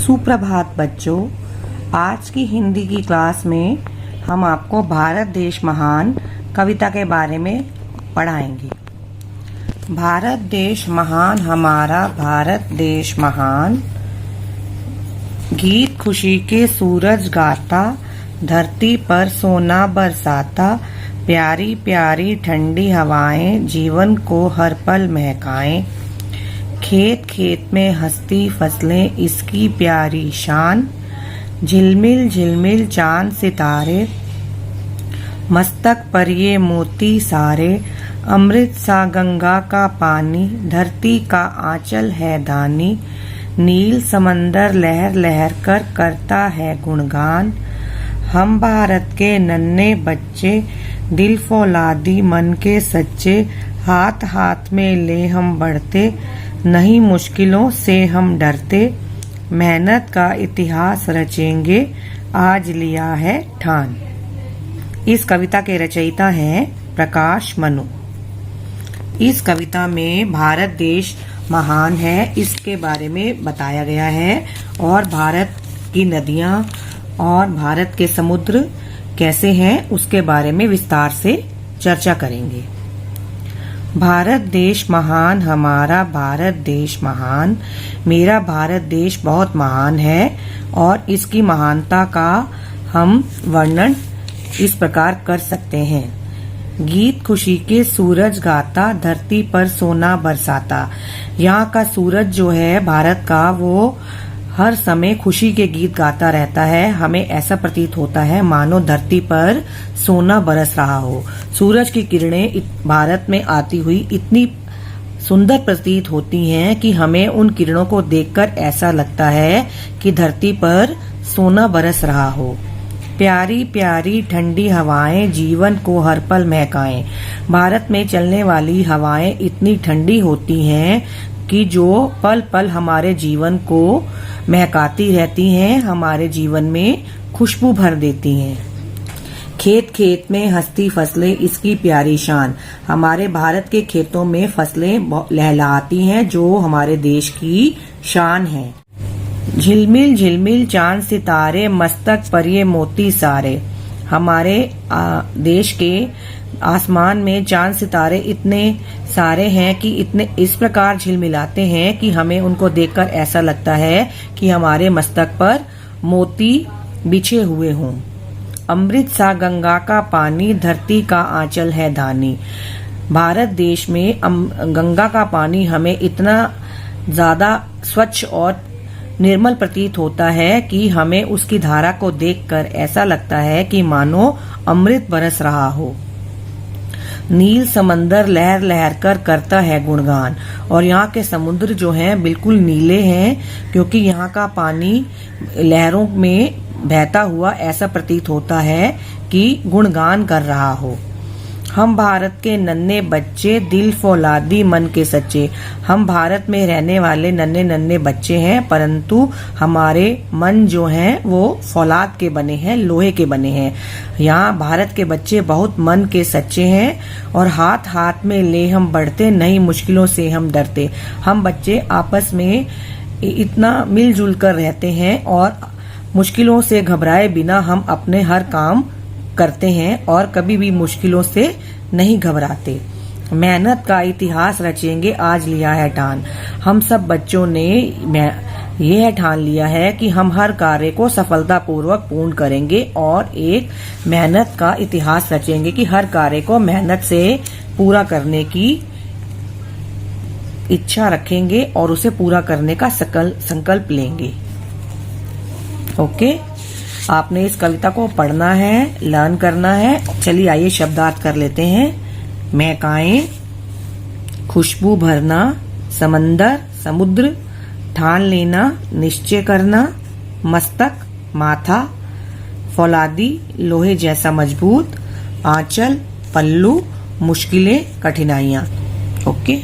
सुप्रभात बच्चों। आज की हिंदी की क्लास में हम आपको भारत देश महान कविता के बारे में पढ़ाएंगे। भारत देश महान हमारा भारत देश महान, गीत खुशी के सूरज गाता, धरती पर सोना बरसाता, प्यारी प्यारी ठंडी हवाएं जीवन को हर पल महकाएं। खेत खेत में हंसती फसलें इसकी प्यारी शान, झिलमिल झिलमिल चांद सितारे, मस्तक पर ये मोती सारे, अमृत सा गंगा का पानी, धरती का आंचल है दानी, नील समंदर लहर लहर कर करता है गुणगान। हम भारत के नन्हे बच्चे, दिल फौलादी मन के सच्चे, हाथ हाथ में ले हम बढ़ते, नहीं मुश्किलों से हम डरते, मेहनत का इतिहास रचेंगे आज लिया है ठान। इस कविता के रचयिता हैं प्रकाश मनु। इस कविता में भारत देश महान है इसके बारे में बताया गया है और भारत की नदियां और भारत के समुद्र कैसे हैं उसके बारे में विस्तार से चर्चा करेंगे। भारत देश महान हमारा भारत देश महान, मेरा भारत देश बहुत महान है और इसकी महानता का हम वर्णन इस प्रकार कर सकते हैं। गीत खुशी के सूरज गाता, धरती पर सोना बरसाता। यहाँ का सूरज जो है भारत का, वो हर समय खुशी के गीत गाता रहता है। हमें ऐसा प्रतीत होता है मानो धरती पर सोना बरस रहा हो। सूरज की किरणें भारत में आती हुई इतनी सुंदर प्रतीत होती हैं कि हमें उन किरणों को देखकर ऐसा लगता है कि धरती पर सोना बरस रहा हो। प्यारी प्यारी ठंडी हवाएं जीवन को हर पल महकाएं। भारत में चलने वाली हवाएं इतनी ठंडी होती हैं कि जो पल पल हमारे जीवन को महकाती रहती हैं, हमारे जीवन में खुशबू भर देती हैं। खेत खेत में हंसती फसलें इसकी प्यारी शान। हमारे भारत के खेतों में फसलें लहलहाती हैं जो हमारे देश की शान है। झिलमिल झिलमिल चांद सितारे, मस्तक पर ये मोती सारे। हमारे देश के आसमान में चांद सितारे इतने सारे हैं कि इतने इस प्रकार झिलमिलाते हैं कि हमें उनको देखकर ऐसा लगता है कि हमारे मस्तक पर मोती बिछे हुए हों। अमृत सा गंगा का पानी, धरती का आंचल है धानी। भारत देश में गंगा का पानी हमें इतना ज्यादा स्वच्छ और निर्मल प्रतीत होता है कि हमें उसकी धारा को देखकर ऐसा लगता है कि मानो अमृत बरस रहा हो। नील समंदर लहर लहर कर करता है गुणगान। और यहाँ के समुद्र जो हैं बिल्कुल नीले हैं क्योंकि यहाँ का पानी लहरों में बहता हुआ ऐसा प्रतीत होता है कि गुणगान कर रहा हो। हम भारत के नन्हे बच्चे, दिल फौलादी मन के सच्चे। हम भारत में रहने वाले नन्हे नन्हे बच्चे हैं परंतु हमारे मन जो हैं वो फौलाद के बने हैं, लोहे के बने हैं। यहाँ भारत के बच्चे बहुत मन के सच्चे हैं और हाथ हाथ में ले हम बढ़ते, नई मुश्किलों से हम डरते। हम बच्चे आपस में इतना मिलजुल कर रहते हैं और मुश्किलों से घबराए बिना हम अपने हर काम करते हैं और कभी भी मुश्किलों से नहीं घबराते। मेहनत का इतिहास रचेंगे आज लिया है ठान। हम सब बच्चों ने यह ठान लिया है कि हम हर कार्य को सफलतापूर्वक पूर्ण करेंगे और एक मेहनत का इतिहास रचेंगे कि हर कार्य को मेहनत से पूरा करने की इच्छा रखेंगे और उसे पूरा करने का संकल्प लेंगे। ओके, आपने इस कविता को पढ़ना है, लर्न करना है। चलिए आइए शब्दार्थ कर लेते हैं। महकाएं, खुशबू भरना, समंदर समुद्र, ठान लेना निश्चय करना, मस्तक माथा, फौलादी लोहे जैसा मजबूत, आंचल पल्लू, मुश्किलें कठिनाइयां। ओके।